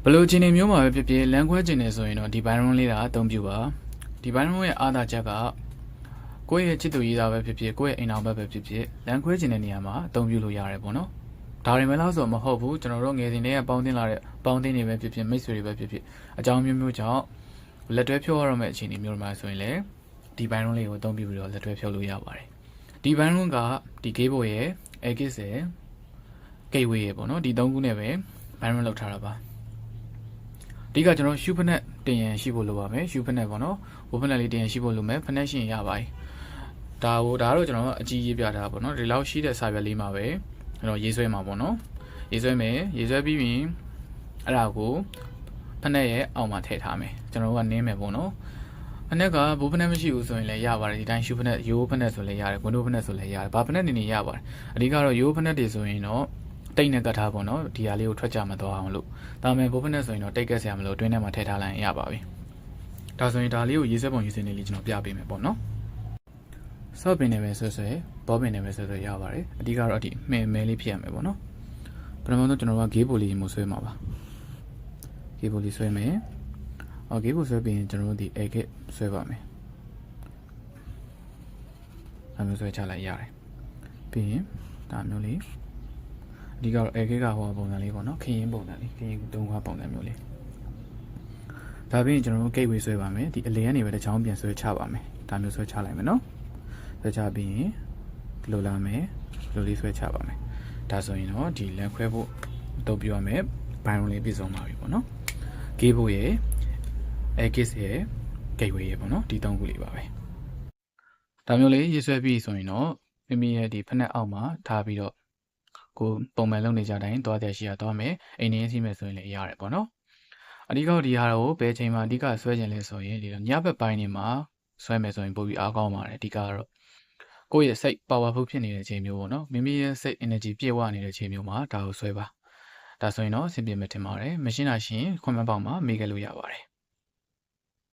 ဘလို့ချင်းနေမျိုးမှာပဲဖြစ်ဖြစ်လမ်းခွဲခြင်းနေဆိုရင်တော့ဒီဘိုင်းရွန်းလေးတာအသုံးပြုပါဒီဘိုင်းရွန်းရဲ့အားသာချက်ကကိုယ့်ရဲ့ချစ်သူရေးသားပဲဖြစ်ဖြစ်ကိုယ့်ရဲ့အိမ်အောင်ပဲဖြစ်ဖြစ်လမ်းခွဲခြင်းတဲ့နေရာမှာအသုံးပြုလို့ရတယ်ပေါ့နော်ဒါရင်မဲ့လို့ဆိုမဟုတ်ဘူးကျွန်တော်တို့ငယ်စဉ်တည်းကပေါင်းတင်လာတဲ့ပေါင်းတင်တွေပဲဖြစ်ဖြစ်မိတ်ဆွေတွေပဲဖြစ်ဖြစ်အကြောင်းမျိုးမျိုးကြောင့်လက်တွဲဖြုတ်ရတော့မယ့်အခြေအနေမျိုးမှာဆိုရင်လည်းဒီဘိုင်းရွန်းလေးကိုအသုံးပြုပြီးတော့လက်တွဲဖြုတ်လို့ရပါတယ်ဒီဘိုင်းရွန်းကဒီကေးဘိုရဲ့ Agis ရဲ့ Gateway ရဲ့ပေါ့နော်ဒီ၃ခုနဲ့ပဲဘိုင်းရွန်းလောက်ထားတာပါဒီကကျွန်တော်ရှူဖက်နဲ့တင်ရင်ရှိဖို့လိုပါမယ်ရှူဖက်နဲ့ပေါ့နော်ဝဖက်နဲ့လေးတင်ရင်ရှိဖို့လိုမယ်ဖက်နဲ့ရှိရင်ရပါတယ်ဒါတော့ကျွန်တော်အကြီးရေးပြတာပေါ့နော်ဒီလောက်ရှိတဲ့စာရွက်လေးမှာပဲကျွန်တော်ရေးဆွဲမှာပေါ့နော်ရေးဆွဲမယ်ရေးဆွဲပြီးရင်အဲ့ဒါကိုဖက်နဲ့ရဲ့အောက်မှာထည့်ထားမယ်ကျွန်တော်ကနင်းမယ်ပေါ့နော်ဖက်နဲ့ကဘိုးဖက်နဲ့မရှိဘူးဆိုရင်လည်းရပါတယ်ဒီတိုင်းရှူဖက်နဲ့ရိုးဖက်နဲ့ဆိုလည်းရတယ်ဂွန်းတို့ဖက်နဲ့ဆိုလည်းရတယ်ဘာဖက်နဲ့နေရပါတယ်အဓိကတော့ရိုးဖက်နဲ့တွေဆိုရင်တော့တိတ်နဲ့ကတ်ထားပေါ့နော်ဒီဟာလေးကိုထွက်ကြမသွားအောင်လို့ဒါမှမဟုတ်ဘိုးဖက်နဲ့ဆိုရင်တော့တိတ်ကက်ဆရာမလို့တွင်းထဲမှာထည့်ထားလိုက်ရင်ရပါပြီဒါဆိုရင်ဒါလေးကိုရေးစက်ပုံရေးစင်းလေးကျွန်တော်ပြပေးမယ်ပေါ့နော်ဆော့ပင်နေပဲဆွဆွဘောပင်နေပဲဆွဆွရပါတယ်အဓိကတော့ဒီမဲလေးဖြစ်ရမယ်ပေါ့နော်ပထမဆုံးကျွန်တော်ကဂေးပိုလေးမျိုးဆွဲမှာပါဂေးပိုလေးဆွဲမယ်ဂေးပိုဆွဲပြီးရင်ကျွန်တော်တို့ဒီ egg ဆွဲပါမယ်ဒါမျိုးဆွဲချလိုက်ရတယ်ပြီးရင်ဒါမျိုးလေးအဓိကတော့ egg ကဟိုပုံစံလေးပေါ့နော်ခရင်ပုံစံလေးခရင်သုံးခွားပုံစံမျိုးလေးဒါပြီးရင်ကျွန်တော်တို့ gateway ဆွဲပါမယ်ဒီအလယ်ကနေပဲတစ်ချောင်းပြန်ဆွဲချပါမယ်ဒါမျိုးဆွဲချလိုက်မယ်နော်ဆွဲချပြီးရင်ဒီလိုလာမယ်ဒီလိုလေးဆွဲချပါမယ်ဒါဆိုရင်တော့ဒီလမ်းခွဲဖို့အသုံးပြုရမယ်ဘိုင်ရုံလေးပြည့်စုံပါပြီပေါ့နော် cable ရဲ့ Agis ရဲ့ gateway ရဲ့ပေါ့နော်ဒီ၃ခုလေးပါပဲဒါမျိုးလေးရေးဆွဲပြီးဆိုရင်တော့မိမိရဲ့ဒီဖက်နှက်အောက်မှာထားပြီးတော့ကိုပုံမှန်လုပ်နေကြတိုင်းသွားတဲ့ရှိရသွားမယ်အိမ်နေစီးမယ်ဆိုရင်လည်းရတယ်ပေါ့နော်အဓိကဒီဟာကိုဘယ်ချိန်မှာအဓိကဆွဲခြင်းလဲဆိုရင်ဒီညဘက်ပိုင်းနေမှာဆွဲမယ်ဆိုရင်ပိုပြီးအားကောင်းပါတယ်အဓိကတော့ကိုယ့်ရဲ့စိတ် powerful ဖြစ်နေတဲ့ချိန်မျိုးပေါ့နော်မိမိရဲ့စိတ် energy ပြည့်ဝနေတဲ့ချိန်မျိုးမှာဒါကိုဆွဲပါဒါဆိုရင်တော့အဆင်ပြေမယ်ထင်ပါတယ်မရှင်းတာရှင်ခွန်မပေါက်မှာမေးခဲ့လို့ရပါတယ်